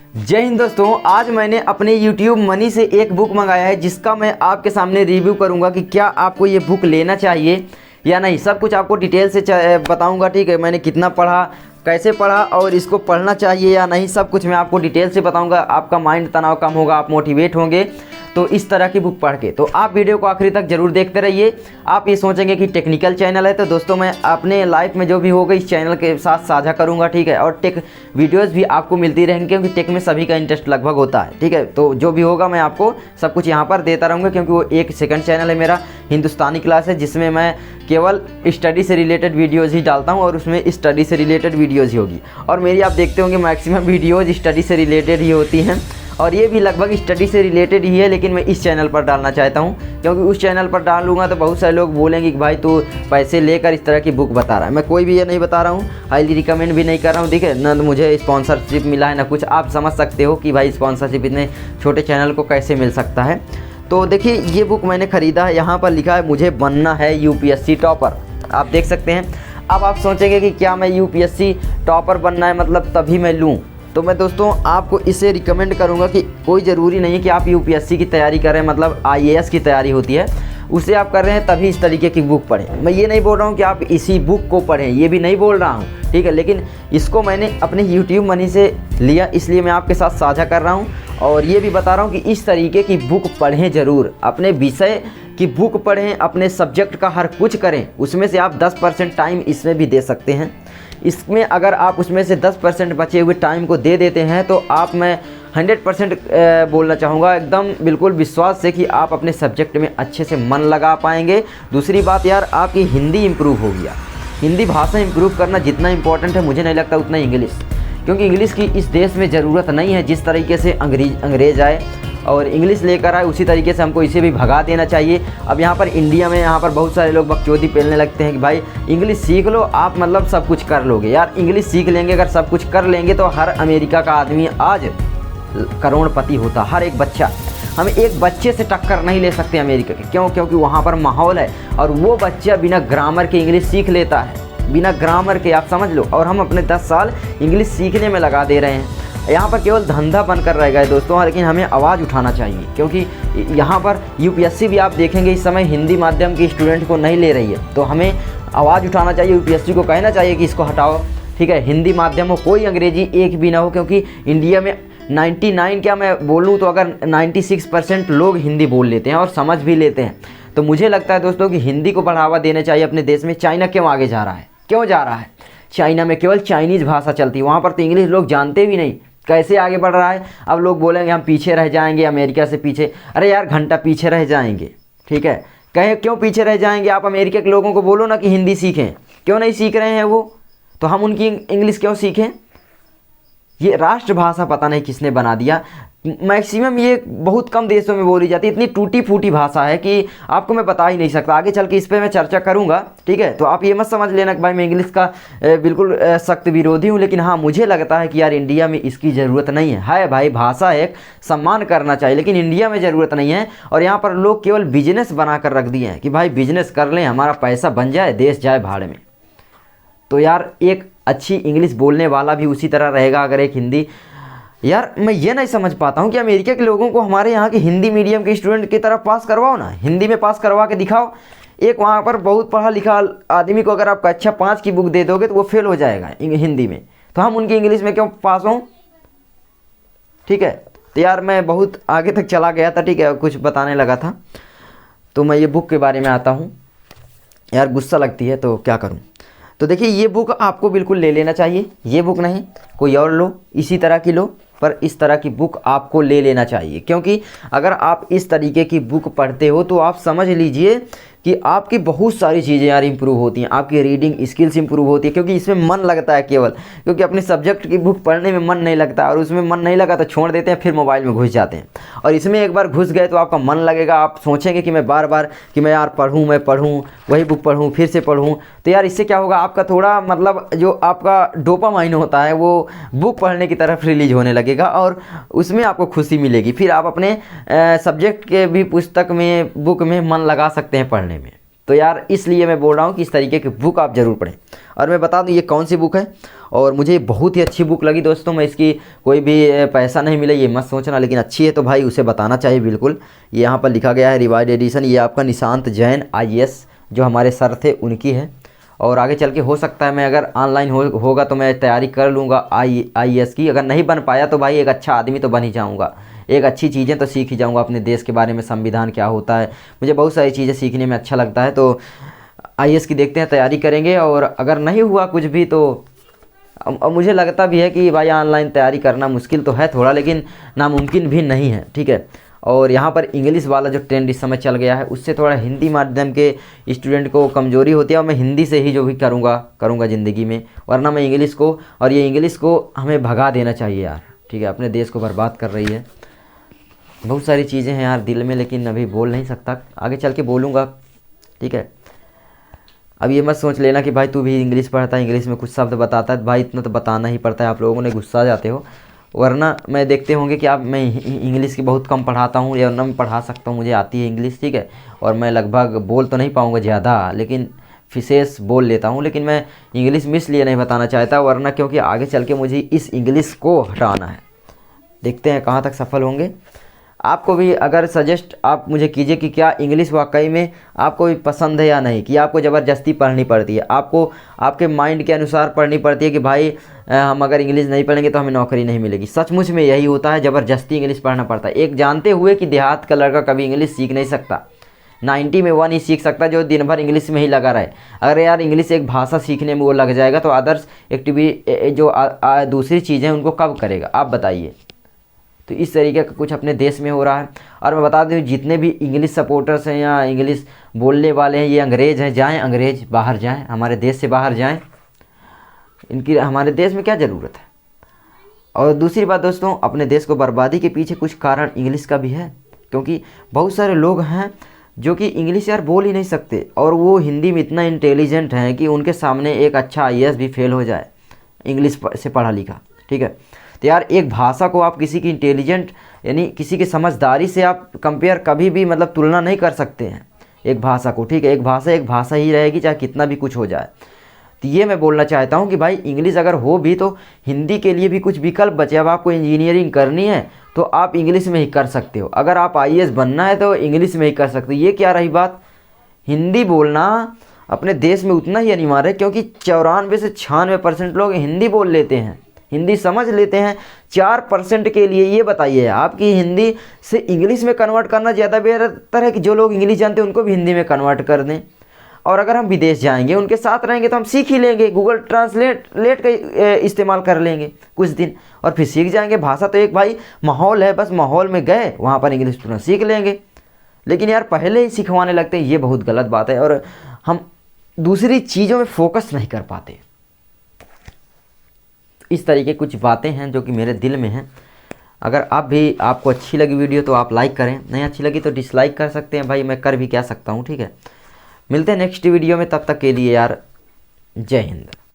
जय हिंद दोस्तों, आज मैंने अपने YouTube मनी से एक बुक मंगाया है जिसका मैं आपके सामने रिव्यू करूंगा कि क्या आपको ये बुक लेना चाहिए या नहीं। सब कुछ आपको डिटेल से बताऊंगा। ठीक है, मैंने कितना पढ़ा, कैसे पढ़ा और इसको पढ़ना चाहिए या नहीं, सब कुछ मैं आपको डिटेल से बताऊंगा। आपका माइंड तनाव कम होगा, आप मोटिवेट होंगे तो इस तरह की बुक पढ़ के। तो आप वीडियो को आखिरी तक जरूर देखते रहिए। आप ये सोचेंगे कि टेक्निकल चैनल है, तो दोस्तों मैं अपने लाइफ में जो भी होगा इस चैनल के साथ साझा करूंगा। ठीक है, और टेक वीडियोस भी आपको मिलती रहेंगी क्योंकि टेक में सभी का इंटरेस्ट लगभग होता है। ठीक है, तो जो भी होगा मैं आपको सब कुछ यहाँ पर देता रहूँगा क्योंकि वो एक सेकंड चैनल है मेरा, हिंदुस्तानी क्लास है, जिसमें मैं केवल स्टडी से रिलेटेड वीडियोज़ ही डालता हूँ और उसमें स्टडी से रिलेटेड वीडियोज़ ही होगी। और मेरी आप देखते होंगे मैक्सिमम वीडियोज़ स्टडी से रिलेटेड ही होती हैं और ये भी लगभग स्टडी से रिलेटेड ही है, लेकिन मैं इस चैनल पर डालना चाहता हूँ क्योंकि उस चैनल पर डालूंगा तो बहुत सारे लोग बोलेंगे कि भाई तू पैसे लेकर इस तरह की बुक बता रहा है। मैं कोई भी ये नहीं बता रहा हूँ, हाईली रिकमेंड भी नहीं कर रहा हूँ। ठीक है ना, मुझे स्पॉन्सरशिप मिला है ना कुछ। आप समझ सकते हो कि भाई स्पॉन्सरशिप इतने छोटे चैनल को कैसे मिल सकता है। तो देखिए, ये बुक मैंने ख़रीदा है, यहाँ पर लिखा है मुझे बनना है यूपीएससी टॉपर। आप देख सकते हैं। अब आप सोचेंगे कि क्या मैं यूपीएससी टॉपर बनना है मतलब तभी मैं लूँ, तो मैं दोस्तों आपको इसे रिकमेंड करूंगा कि कोई ज़रूरी नहीं है कि आप यूपीएससी की तैयारी करें, मतलब आईएएस की तैयारी होती है उसे आप कर रहे हैं तभी इस तरीके की बुक पढ़ें। मैं ये नहीं बोल रहा हूँ कि आप इसी बुक को पढ़ें, ये भी नहीं बोल रहा हूँ। ठीक है, लेकिन इसको मैंने अपने YouTube मनी से लिया इसलिए मैं आपके साथ साझा कर रहा हूँ और ये भी बता रहा हूँ कि इस तरीके की बुक पढ़ें ज़रूर। अपने विषय की बुक पढ़ें, अपने सब्जेक्ट का हर कुछ करें, उसमें से आप 10% टाइम इसमें भी दे सकते हैं। इसमें अगर आप उसमें से 10% बचे हुए टाइम को दे देते हैं तो आप, मैं 100% बोलना चाहूँगा एकदम बिल्कुल विश्वास से कि आप अपने सब्जेक्ट में अच्छे से मन लगा पाएंगे। दूसरी बात यार, आपकी हिंदी इम्प्रूव होगी। यार हिंदी भाषा इम्प्रूव करना जितना इम्पोर्टेंट है मुझे नहीं लगता उतना इंग्लिश, क्योंकि इंग्लिश की इस देश में ज़रूरत नहीं है। जिस तरीके से अंग्रेज़ आए और इंग्लिश लेकर आए उसी तरीके से हमको इसे भी भगा देना चाहिए। अब यहाँ पर इंडिया में यहाँ पर बहुत सारे लोग बकचोदी पेलने लगते हैं कि भाई इंग्लिश सीख लो आप मतलब सब कुछ कर लोगे। यार इंग्लिश सीख लेंगे, अगर सब कुछ कर लेंगे तो हर अमेरिका का आदमी आज करोड़पति होता, हर एक बच्चा। हम एक बच्चे से टक्कर नहीं ले सकते अमेरिका के, क्यों? क्योंकि वहाँ पर माहौल है और वो बच्चा बिना ग्रामर के इंग्लिश सीख लेता है, बिना ग्रामर के, आप समझ लो। और हम अपने 10 साल इंग्लिश सीखने में लगा दे रहे हैं। यहाँ पर केवल धंधा बनकर रह गए दोस्तों, लेकिन हमें आवाज़ उठाना चाहिए क्योंकि यहाँ पर यूपीएससी भी आप देखेंगे इस समय हिंदी माध्यम के स्टूडेंट को नहीं ले रही है, तो हमें आवाज़ उठाना चाहिए। यूपीएससी को कहना चाहिए कि इसको हटाओ। ठीक है, हिंदी माध्यम हो, कोई अंग्रेजी एक भी ना हो, क्योंकि इंडिया में 99 क्या मैं बोलूँ तो अगर 96% लोग हिंदी बोल लेते हैं और समझ भी लेते हैं। तो मुझे लगता है दोस्तों कि हिंदी को बढ़ावा देना चाहिए अपने देश में। चाइना क्यों आगे जा रहा है? क्यों जा रहा है? चाइना में केवल चाइनीज़ भाषा चलती है, वहाँ पर तो इंग्लिश लोग जानते भी नहीं। कैसे आगे बढ़ रहा है? अब लोग बोलेंगे हम पीछे रह जाएंगे, अमेरिका से पीछे। अरे यार घंटा पीछे रह जाएंगे। ठीक है, कहें क्यों पीछे रह जाएंगे? आप अमेरिका के लोगों को बोलो ना कि हिंदी सीखें, क्यों नहीं सीख रहे हैं वो? तो हम उनकी इंग्लिश क्यों सीखें? ये राष्ट्रभाषा पता नहीं किसने बना दिया। मैक्सिमम ये बहुत कम देशों में बोली जाती है। इतनी टूटी फूटी भाषा है कि आपको मैं बता ही नहीं सकता। आगे चल के इस पर मैं चर्चा करूंगा। ठीक है, तो आप ये मत समझ लेना कि भाई मैं इंग्लिश का बिल्कुल सख्त विरोधी हूँ, लेकिन हाँ मुझे लगता है कि यार इंडिया में इसकी ज़रूरत नहीं है। भाई भाषा एक सम्मान करना चाहिए, लेकिन इंडिया में ज़रूरत नहीं है। और यहाँ पर लोग केवल बिजनेस बना कर रख दिए हैं कि भाई बिजनेस कर लें, हमारा पैसा बन जाए, देश जाए भाड़ में। तो यार एक अच्छी इंग्लिश बोलने वाला भी उसी तरह रहेगा अगर एक हिंदी। यार मैं ये नहीं समझ पाता हूँ कि अमेरिका के लोगों को हमारे यहाँ के हिंदी मीडियम के स्टूडेंट की तरफ पास करवाओ ना, हिंदी में पास करवा के दिखाओ। एक वहाँ पर बहुत पढ़ा लिखा आदमी को अगर आप कक्षा 5 की बुक दे दोगे तो वो फेल हो जाएगा हिंदी में, तो हम उनकी इंग्लिश में क्यों पास हों? ठीक है, तो यार मैं बहुत आगे तक चला गया था। ठीक है, कुछ बताने लगा था, तो मैं ये बुक के बारे में आता हूँ। यार गुस्सा लगती है तो क्या करूँ। तो देखिए, ये बुक आपको बिल्कुल ले लेना चाहिए। ये बुक नहीं, कोई और लो, इसी तरह की लो, पर इस तरह की बुक आपको ले लेना चाहिए। क्योंकि अगर आप इस तरीके की बुक पढ़ते हो तो आप समझ लीजिए कि आपकी बहुत सारी चीज़ें यार इंप्रूव होती हैं, आपकी रीडिंग स्किल्स इंप्रूव होती है, क्योंकि इसमें मन लगता है केवल। क्योंकि अपने सब्जेक्ट की बुक पढ़ने में मन नहीं लगता, और उसमें मन नहीं लगा तो छोड़ देते हैं, फिर मोबाइल में घुस जाते हैं। और इसमें एक बार घुस गए तो आपका मन लगेगा, आप सोचेंगे कि मैं बार बार कि मैं यार पढ़ूँ, मैं पढ़ूँ, वही बुक पढ़ूँ, फिर से पढ़ूँ। तो यार इससे क्या होगा, आपका थोड़ा मतलब जो आपका डोपामाइन होता है वो बुक पढ़ने की तरफ रिलीज होने लगेगा और उसमें आपको खुशी मिलेगी। फिर आप अपने सब्जेक्ट के भी पुस्तक में, बुक में मन लगा सकते हैं पढ़ने में। तो यार इसलिए मैं बोल रहा हूँ कि इस तरीके की बुक आप ज़रूर पढ़ें। और मैं बता दूँ ये कौन सी बुक है, और मुझे बहुत ही अच्छी बुक लगी दोस्तों। मैं इसकी कोई भी पैसा नहीं मिला ये मत सोचना, लेकिन अच्छी है तो भाई उसे बताना चाहिए बिल्कुल। ये यहाँ पर लिखा गया है रिवाइड एडिशन, ये आपका निशांत जैन IAS जो हमारे सर थे उनकी है। और आगे चल के हो सकता है मैं अगर ऑनलाइन होगा तो मैं तैयारी कर लूँगा IAS की। अगर नहीं बन पाया तो भाई एक अच्छा आदमी तो बन ही जाऊँगा, एक अच्छी चीज़ें तो सीख ही जाऊँगा अपने देश के बारे में, संविधान क्या होता है, मुझे बहुत सारी चीज़ें सीखने में अच्छा लगता है। तो IAS की देखते हैं, तैयारी करेंगे। और अगर नहीं हुआ कुछ भी तो अब मुझे लगता भी है कि भाई ऑनलाइन तैयारी करना मुश्किल तो है थोड़ा, लेकिन नामुमकिन भी नहीं है, ठीक है। और यहाँ पर इंग्लिश वाला जो ट्रेंड इस समय चल गया है उससे थोड़ा हिंदी माध्यम के स्टूडेंट को कमज़ोरी होती है, और मैं हिंदी से ही जो भी करूँगा ज़िंदगी में, वरना मैं इंग्लिश को, और ये इंग्लिश को हमें भगा देना चाहिए यार, ठीक है। अपने देश को बर्बाद कर रही है। बहुत सारी चीज़ें हैं यार दिल में, लेकिन अभी बोल नहीं सकता, आगे चल के बोलूँगा, ठीक है। अब ये मत सोच लेना कि भाई तू भी इंग्लिश पढ़ता है, इंग्लिश में कुछ शब्द बताता है, भाई इतना तो बताना ही पड़ता है, आप लोगों ने गुस्सा जाते हो, वरना मैं देखते होंगे कि आप मैं इंग्लिश की बहुत कम पढ़ाता हूँ, या मैं पढ़ा सकता हूँ, मुझे आती है इंग्लिश, ठीक है। और मैं लगभग बोल तो नहीं पाऊँगा ज़्यादा, लेकिन विशेष बोल लेता हूँ। लेकिन मैं इंग्लिश में इसलिए नहीं बताना चाहता, वरना क्योंकि आगे चल के मुझे इस इंग्लिश को हटाना है। देखते हैं कहाँ तक सफल होंगे। आपको भी अगर सजेस्ट आप मुझे कीजिए कि क्या इंग्लिश वाकई में आपको भी पसंद है या नहीं, कि आपको ज़बरदस्ती पढ़नी पड़ती है, आपको आपके माइंड के अनुसार पढ़नी पड़ती है कि भाई हम अगर इंग्लिश नहीं पढ़ेंगे तो हमें नौकरी नहीं मिलेगी। सचमुच में यही होता है, ज़बरदस्ती इंग्लिश पढ़ना पड़ता है। एक जानते हुए कि देहात का लड़का कभी इंग्लिश सीख नहीं सकता, 90 में 1 ही सीख सकता जो दिन भर इंग्लिश में ही लगा रहे। अगर यार इंग्लिश एक भाषा सीखने में वो लग जाएगा तो अदर्स एक्टिविटी जो दूसरी चीज़ें उनको कब करेगा आप बताइए। तो इस तरीके का कुछ अपने देश में हो रहा है। और मैं बता दूं जितने भी इंग्लिश सपोर्टर्स हैं या इंग्लिश बोलने वाले हैं ये अंग्रेज़ हैं, जाएं अंग्रेज़ बाहर जाएं, हमारे देश से बाहर जाएं, इनकी हमारे देश में क्या ज़रूरत है। और दूसरी बात दोस्तों, अपने देश को बर्बादी के पीछे कुछ कारण इंग्लिश का भी है, क्योंकि बहुत सारे लोग हैं जो कि इंग्लिश यार बोल ही नहीं सकते, और वो हिंदी में इतना इंटेलिजेंट हैं कि उनके सामने एक अच्छा IAS भी फेल हो जाए इंग्लिश से पढ़ा लिखा, ठीक है। तो यार एक भाषा को आप किसी की इंटेलिजेंट यानी किसी की समझदारी से आप कंपेयर कभी भी मतलब तुलना नहीं कर सकते हैं एक भाषा को, ठीक है। एक भाषा ही रहेगी चाहे कितना भी कुछ हो जाए। तो ये मैं बोलना चाहता हूँ कि भाई इंग्लिश अगर हो भी तो हिंदी के लिए भी कुछ विकल्प बचे। अब आपको इंजीनियरिंग करनी है तो आप इंग्लिश में ही कर सकते हो, अगर आप IAS बनना है तो इंग्लिश में ही कर सकते हो। ये क्या रही बात, हिंदी बोलना अपने देश में उतना ही अनिवार्य है, क्योंकि 94 से 96% लोग हिंदी बोल लेते हैं, हिंदी समझ लेते हैं। 4% के लिए ये बताइए आपकी हिंदी से इंग्लिश में कन्वर्ट करना ज़्यादा बेहतर है कि जो लोग इंग्लिश जानते हैं उनको भी हिंदी में कन्वर्ट कर दें। और अगर हम विदेश जाएंगे उनके साथ रहेंगे तो हम सीख ही लेंगे, गूगल ट्रांसलेट का इस्तेमाल कर लेंगे कुछ दिन और फिर सीख जाएंगे। भाषा तो एक भाई माहौल है, बस माहौल में गए वहाँ पर इंग्लिश तुरंत सीख लेंगे। लेकिन यार पहले ही सिखवाने लगते हैं, ये बहुत गलत बात है, और हम दूसरी चीज़ों में फोकस नहीं कर पाते। इस तरीके कुछ बातें हैं जो कि मेरे दिल में हैं। अगर आपको अच्छी लगी वीडियो तो आप लाइक करें, नहीं अच्छी लगी तो डिसलाइक कर सकते हैं भाई, मैं कर भी क्या सकता हूँ, ठीक है। मिलते हैं नेक्स्ट वीडियो में, तब तक के लिए यार जय हिंद।